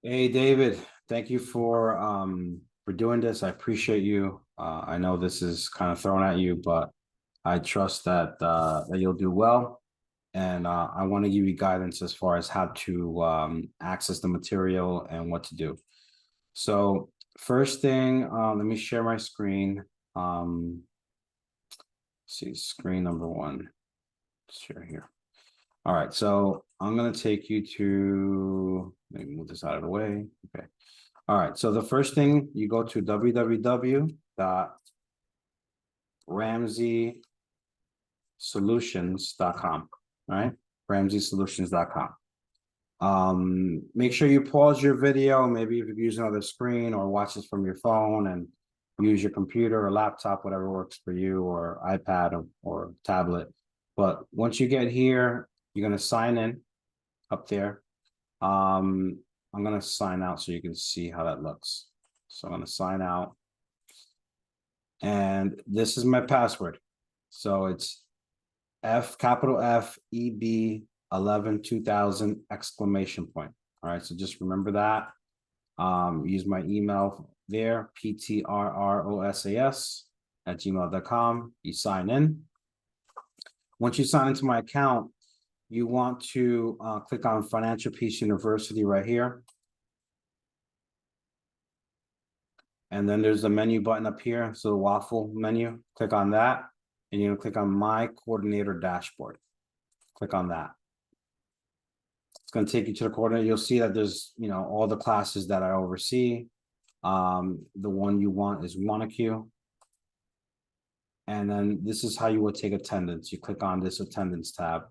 Hey, David, thank you for doing this. I appreciate you. I know this is kind of thrown at you, but I trust that you'll do well. And I want to give you guidance as far as how to access the material and what to do. So first thing, let me share my screen. See screen number one. Share here. All right, so I'm gonna take you to, let me move this out of the way. Okay. All right, so the first thing, you go to www.ramseysolutions.com. All right, ramseysolutions.com. Make sure you pause your video, maybe if you use another screen or watch this from your phone, and use your computer or laptop, whatever works for you, or iPad or tablet. But once you get here, you're gonna sign in up there. I'm gonna sign out so you can see how that looks. So I'm gonna sign out. And this is my password. So it's capital F E B 11 2000 exclamation point. All right, so just remember that. Use my email there, ptrrosas@gmail.com. You sign in. Once you sign into my account, you want to click on Financial Peace University right here. And then there's a menu button up here. So the waffle menu, click on that. And you're gonna click on My Coordinator Dashboard. Click on that. It's gonna take you to the coordinator. You'll see that there's, all the classes that I oversee. The one you want is Wanacue. And then this is how you would take attendance. You click on this attendance tab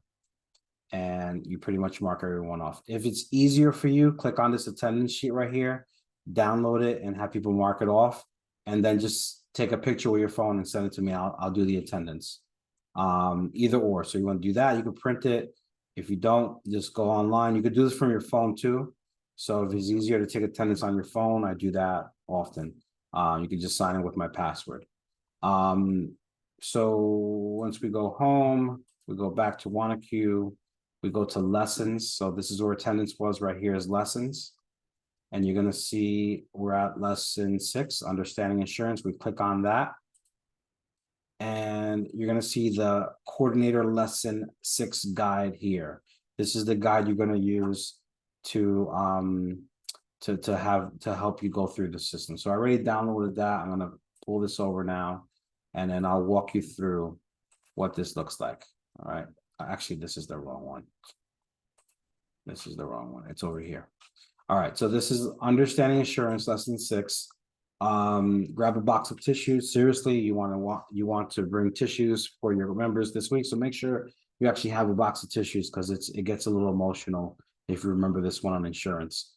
and you pretty much mark everyone off. If it's easier for you, click on this attendance sheet right here, download it and have people mark it off, and then just take a picture with your phone and send it to me. I'll do the attendance. Either or. So you want to do that, you can print it. If you don't, just go online. You could do this from your phone too. So if it's easier to take attendance on your phone, I do that often. You can just sign in with my password. So once we go home, we go back to Wanacue, we go to lessons. So this is where attendance was. Right here is lessons. And you're going to see we're at lesson 6, understanding insurance. We click on that. And you're going to see the coordinator lesson 6 guide here. This is the guide you're going to use to help you go through the system. So I already downloaded that. I'm going to pull this over now, and then I'll walk you through what this looks like. All right. Actually, this is the wrong one. This is the wrong one. It's over here. All right. So this is understanding insurance lesson 6. Grab a box of tissues. Seriously, you want to bring tissues for your members this week. So make sure you actually have a box of tissues, because it gets a little emotional if you remember this one on insurance.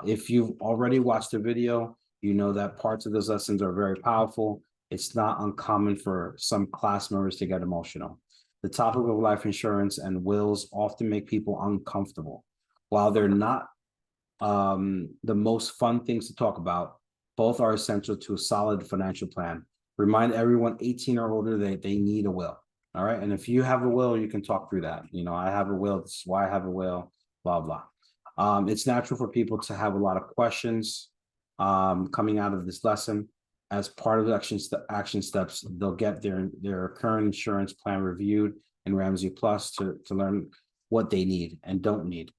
If you've already watched the video, you know that parts of those lessons are very powerful. It's not uncommon for some class members to get emotional. The topic of life insurance and wills often make people uncomfortable. While they're not the most fun things to talk about, both are essential to a solid financial plan. Remind everyone 18 or older that they need a will. All right. And if you have a will, you can talk through that. I have a will. This is why I have a will, blah, blah. It's natural for people to have a lot of questions coming out of this lesson. As part of the action steps, they'll get their current insurance plan reviewed in Ramsey Plus to learn what they need and don't need,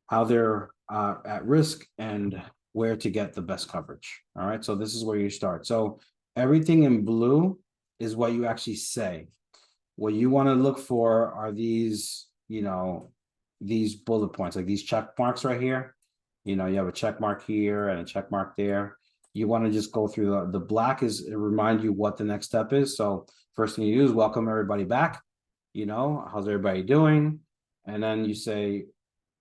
how they're at risk, and where to get the best coverage. All right, so this is where you start. So everything in blue is what you actually say. What you want to look for are these, these bullet points, like these check marks right here. You have a check mark here and a check mark there. You want to just go through the black is remind you what the next step is. So first thing you do is welcome everybody back. How's everybody doing? And then you say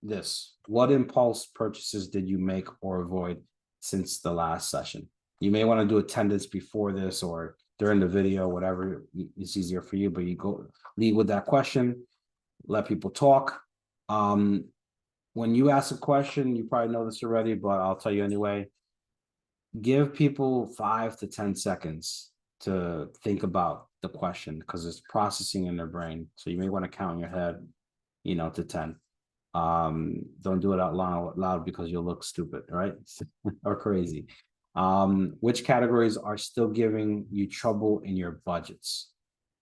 this: what impulse purchases did you make or avoid since the last session? You may want to do attendance before this or during the video, whatever is easier for you, but you go lead with that question, let people talk. When you ask a question, you probably know this already, but I'll tell you anyway. Give people 5 to 10 seconds to think about the question, because it's processing in their brain. So you may want to count in your head, to 10. Don't do it out loud because you'll look stupid, right? Or crazy. Which categories are still giving you trouble in your budgets?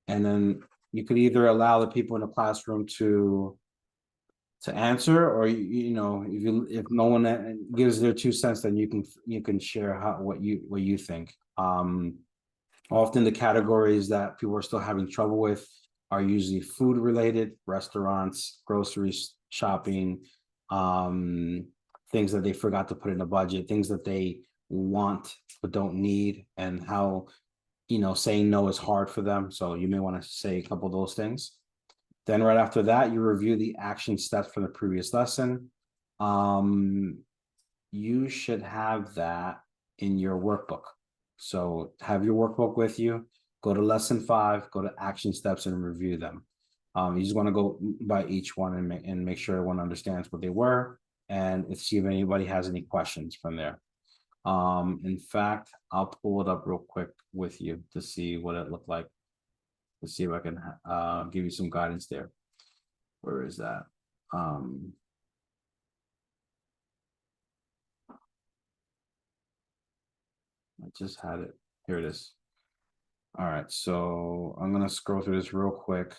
And then you could either allow the people in the classroom to answer, or if no one gives their 2 cents, then you can share what you think. Often the categories that people are still having trouble with are usually food related, restaurants, groceries, shopping, things that they forgot to put in a budget, things that they want but don't need, and how saying no is hard for them. So you may want to say a couple of those things. Then right after that, you review the action steps from the previous lesson. You should have that in your workbook. So have your workbook with you, go to lesson 5, go to action steps and review them. You just want to go by each one and make sure everyone understands what they were, and see if anybody has any questions from there. In fact, I'll pull it up real quick with you to see what it looked like, to see if I can give you some guidance there. Where is that? I just had it. Here it is. All right, so I'm gonna scroll through this real quick.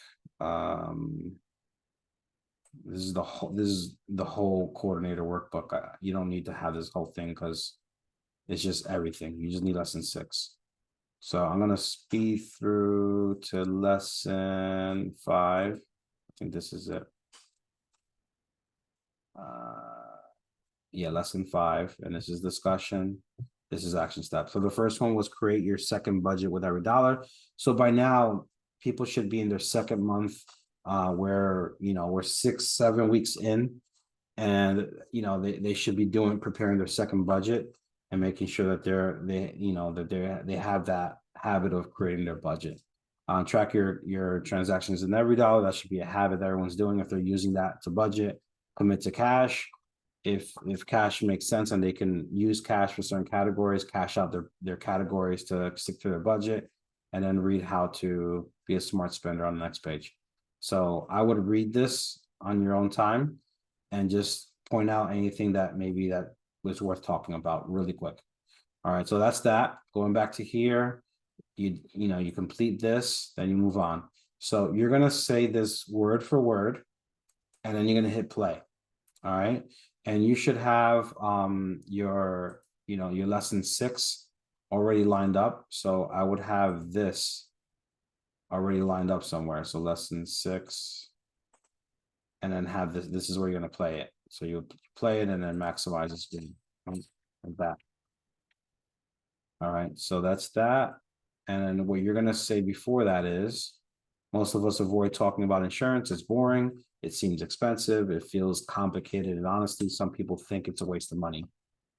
This is the whole coordinator workbook. You don't need to have this whole thing because it's just everything. You just need lesson 6. So I'm gonna speed through to lesson 5. I think this is it. Yeah, lesson 5, and this is discussion. This is action steps. So the first one was create your second budget with every dollar. So by now, people should be in their second month, where we're 6-7 weeks in, and they should be preparing their second budget and making sure that they have that habit of creating their budget. Track your transactions in every dollar. That should be a habit that everyone's doing. If they're using that to budget, commit to cash. If cash makes sense and they can use cash for certain categories, cash out their categories to stick to their budget, and then read how to be a smart spender on the next page. So I would read this on your own time and just point out anything that maybe that was worth talking about really quick. All right, so that's that. Going back to here, you complete this, then you move on. So you're gonna say this word for word, and then you're gonna hit play. All right, and you should have your lesson 6 already lined up. So I would have this already lined up somewhere. So lesson 6, and then have this. This is where you're gonna play it. So you play it and then maximize the screen like that. All right, so that's that. And then what you're gonna say before that is, most of us avoid talking about insurance. It's boring. It seems expensive. It feels complicated. And honestly, some people think it's a waste of money.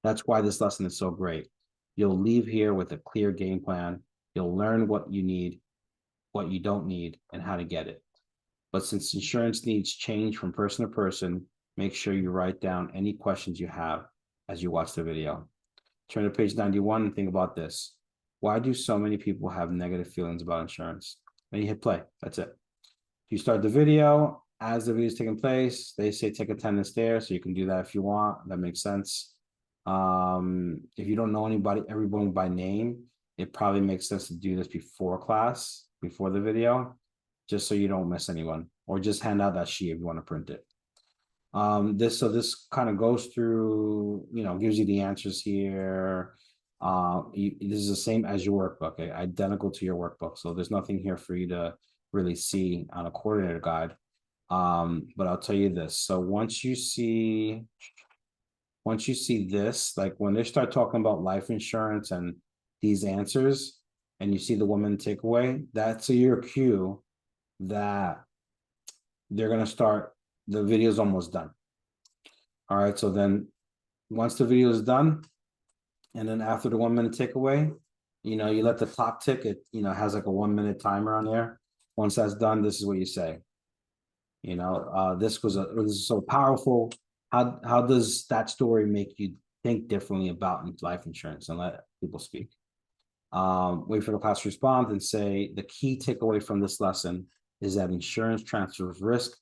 That's why this lesson is so great. You'll leave here with a clear game plan. You'll learn what you need, what you don't need, and how to get it. But since insurance needs change from person to person, make sure you write down any questions you have as you watch the video. Turn to page 91 and think about this. Why do so many people have negative feelings about insurance? Then you hit play. That's it. You start the video. As the video is taking place, they say take attendance there, so you can do that if you want. That makes sense. If you don't know everyone by name, it probably makes sense to do this before class, before the video, just so you don't miss anyone, or just hand out that sheet if you want to print it. This kind of goes through, gives you the answers here. This is the same as your workbook, identical to your workbook. So there's nothing here for you to really see on a coordinator guide. But I'll tell you this. So once you see this, like when they start talking about life insurance and these answers, and you see the woman takeaway, that's your cue that they're going to start, the video is almost done. All right, so then once the video is done, and then after the 1 minute takeaway, you let the clock tick. It has like a 1 minute timer on there. Once that's done, this is what you say. This is so powerful. How does that story make you think differently about life insurance? And let people speak. Wait for the class to respond and say the key takeaway from this lesson is that insurance transfers risk.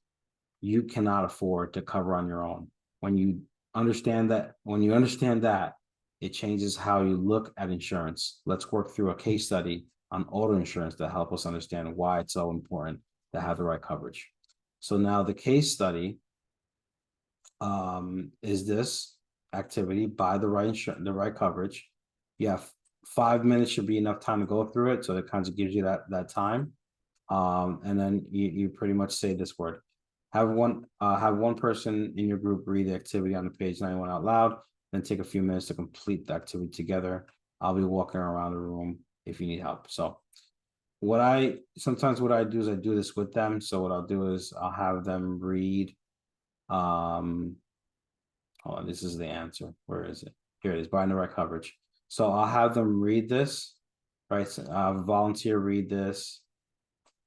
you cannot afford to cover on your own. When you understand that, it changes how you look at insurance. Let's work through a case study on auto insurance to help us understand why it's so important to have the right coverage. So now the case study is this activity, buy the right insurance, the right coverage. You have 5 minutes should be enough time to go through it. So it kind of gives you that time. And then you pretty much say this word. Have one person in your group read the activity on the page 91 out loud, then take a few minutes to complete the activity together. I'll be walking around the room if you need help. So sometimes what I do is I do this with them. So what I'll do is I'll have them read. Hold on, this is the answer. Where is it? Here it is, buying the right coverage. So I'll have them read this, right? So I'll have a volunteer read this.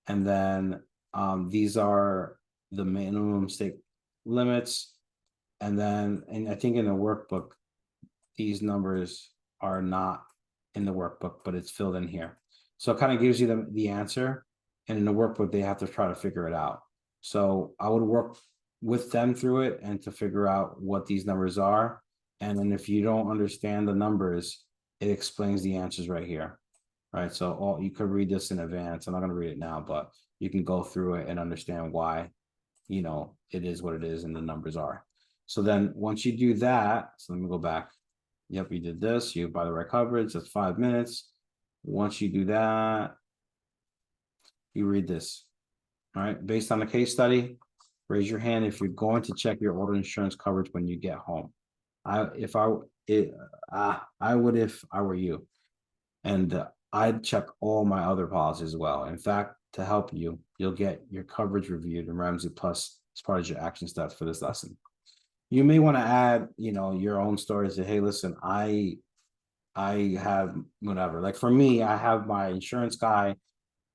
And then these are the minimum stake limits. And then, and I think in the workbook, these numbers are not in the workbook, but it's filled in here. So it kind of gives you the answer. And in the workbook, they have to try to figure it out. So I would work with them through it and to figure out what these numbers are. And then if you don't understand the numbers, it explains the answers right here. Right. So you could read this in advance. I'm not going to read it now, but you can go through it and understand why, it is what it is and the numbers are. So then once you do that, so let me go back. Yep, you did this. You buy the right coverage. That's 5 minutes. Once you do that, you read this. All right. Based on the case study, raise your hand if you're going to check your auto insurance coverage when you get home. I would if I were you. And I'd check all my other policies as well. In fact, to help you, you'll get your coverage reviewed in Ramsey Plus as part of your action steps for this lesson. You may want to add, your own story. Say, hey, listen, I have whatever. Like for me, I have my insurance guy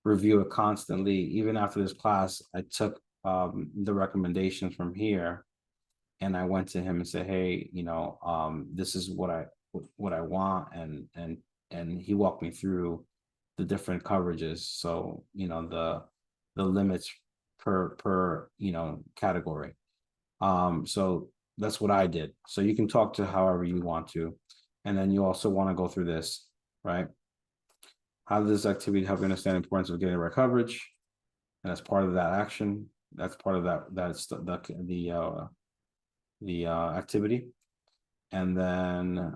review it constantly. Even after this class, I took the recommendations from here, and I went to him and said, hey, this is what I want, and he walked me through the different coverages. So, the limits per category. So that's what I did. So you can talk to however you want to. And then you also want to go through this, right? How does this activity help you understand the importance of getting the right coverage? And that's part of that action. That's part of that's the activity. And then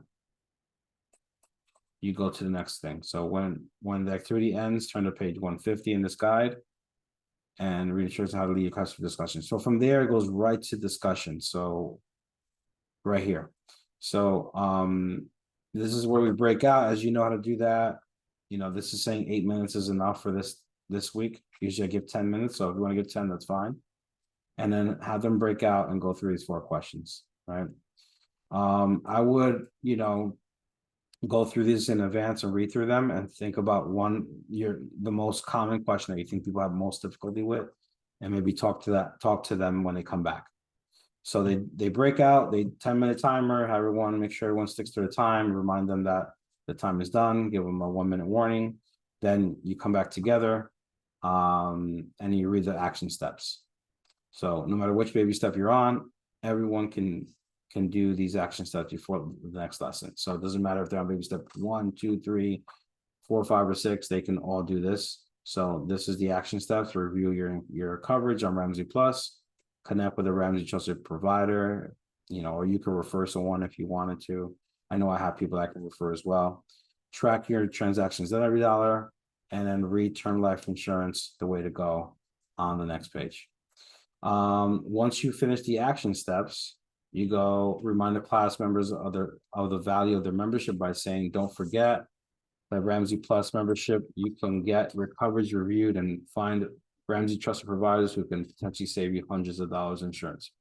you go to the next thing. So when the activity ends, turn to page 150 in this guide and read instructions on how to lead your customer discussion. So from there, it goes right to discussion. So right here. So this is where we break out. As you know how to do that. This is saying 8 minutes is enough for this week. Usually I give 10 minutes. So if you want to give 10, that's fine. And then have them break out and go through these 4 questions, right? I would, go through these in advance and read through them and think about the most common question that you think people have most difficulty with, and maybe talk to them when they come back. So they break out, 10-minute timer, have everyone make sure everyone sticks to the time, remind them that the time is done, give them a 1-minute warning. Then you come back together and you read the action steps. So no matter which baby step you're on, everyone can do these action steps before the next lesson. So it doesn't matter if they're on baby step 1, 2, 3, 4, 5, or 6, they can all do this. So this is the action steps. Review your coverage on Ramsey Plus, connect with a Ramsey trusted provider, or you can refer someone if you wanted to. I know I have people that I can refer as well. Track your transactions at every dollar, and then read term life insurance, the way to go, on the next page. Once you finish the action steps, you go remind the class members of the value of their membership by saying, don't forget that Ramsey Plus membership, you can get your coverage reviewed and find Ramsey trusted providers who can potentially save you hundreds of dollars in insurance.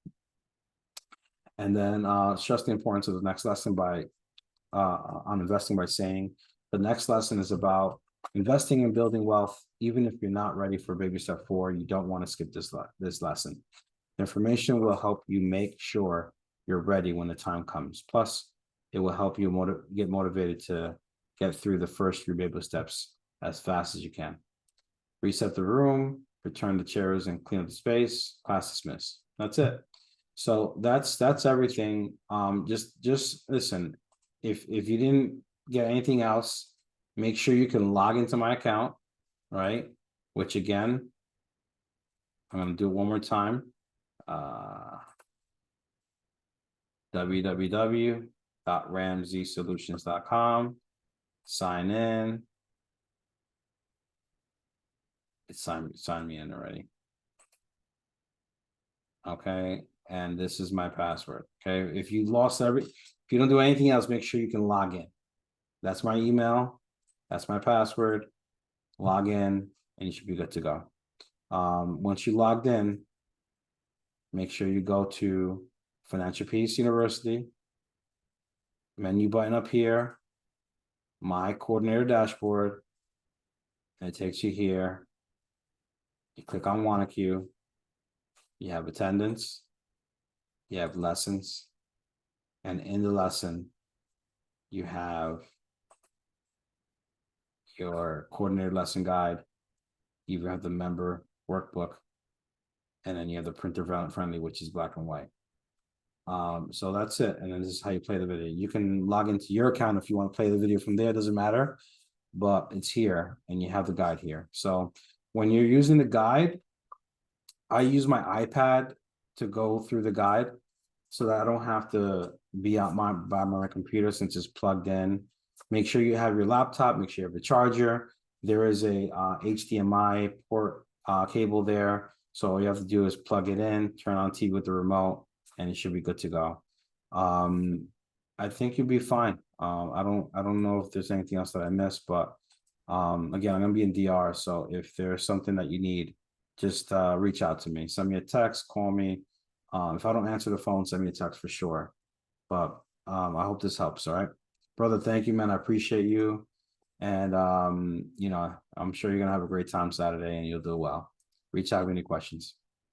And then stress the importance of the next lesson on investing by saying, the next lesson is about investing and building wealth. Even if you're not ready for baby step 4, you don't want to skip this lesson. The information will help you make sure you're ready when the time comes. Plus, it will help you get motivated to get through the first 3 baby steps as fast as you can. Reset the room, return the chairs, and clean up the space. Class dismissed. That's it. So that's everything. Just listen. If you didn't get anything else, make sure you can log into my account, right? Which again, I'm gonna do it one more time. www.ramseysolutions.com. Sign in. It's sign me in already. Okay, and this is my password. Okay, if you don't do anything else, make sure you can log in. That's my email. That's my password. Log in, and you should be good to go. Once you logged in, make sure you go to Financial Peace University. Menu button up here. My coordinator dashboard. And it takes you here. You click on WannaQ. You have attendance. You have lessons. And in the lesson, you have your coordinator lesson guide. You have the member workbook. And then you have the printer friendly, which is black and white. So that's it. And then this is how you play the video. You can log into your account if you want to play the video from there, it doesn't matter, but it's here and you have the guide here. So when you're using the guide, I use my iPad to go through the guide so that I don't have to be out by my computer since it's plugged in. Make sure you have your laptop, make sure you have a charger. There is a HDMI port cable there. So all you have to do is plug it in, turn on TV with the remote, and it should be good to go. I think you'll be fine. I don't know if there's anything else that I missed, but again, I'm gonna be in DR. So if there's something that you need, just reach out to me. Send me a text, call me. If I don't answer the phone, send me a text for sure. But I hope this helps. All right, brother. Thank you, man. I appreciate you. And you know, I'm sure you're gonna have a great time Saturday and you'll do well. Reach out with any questions.